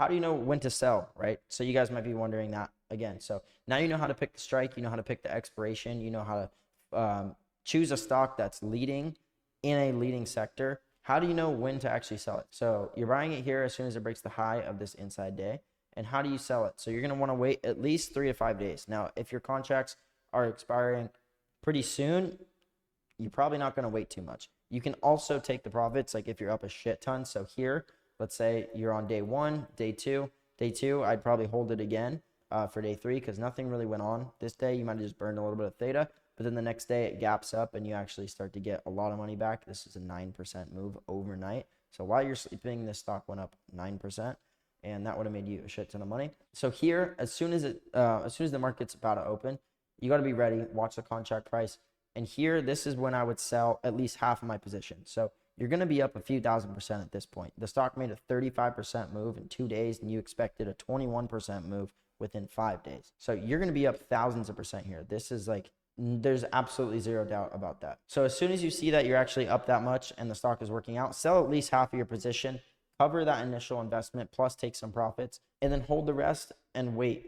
how do you know when to sell, right? So you guys might be wondering that again. So now you know how to pick the strike, you know how to pick the expiration, you know how to choose a stock that's leading in a leading sector. How do you know when to actually sell it? So you're buying it here as soon as it breaks the high of this inside day. And how do you sell it? So you're going to want to wait at least 3 to 5 days. Now, if your contracts are expiring pretty soon, you're probably not going to wait too much. You can also take the profits, like if you're up a shit ton. So here, let's say you're on day 1, day 2. Day 2, I'd probably hold it again for day 3 because nothing really went on this day. You might have just burned a little bit of theta. But then the next day it gaps up and you actually start to get a lot of money back. This is a 9% move overnight. So while you're sleeping, this stock went up 9%, and that would have made you a shit ton of money. So here, as soon as the market's about to open, you got to be ready. Watch the contract price. And here, this is when I would sell at least half of my position. So you're going to be up a few thousand% at this point. The stock made a 35% move in 2 days, and you expected a 21% move within 5 days. So you're going to be up thousands of percent here. This is like, there's absolutely zero doubt about that. So as soon as you see that you're actually up that much and the stock is working out, sell at least half of your position, cover that initial investment, plus take some profits, and then hold the rest and wait.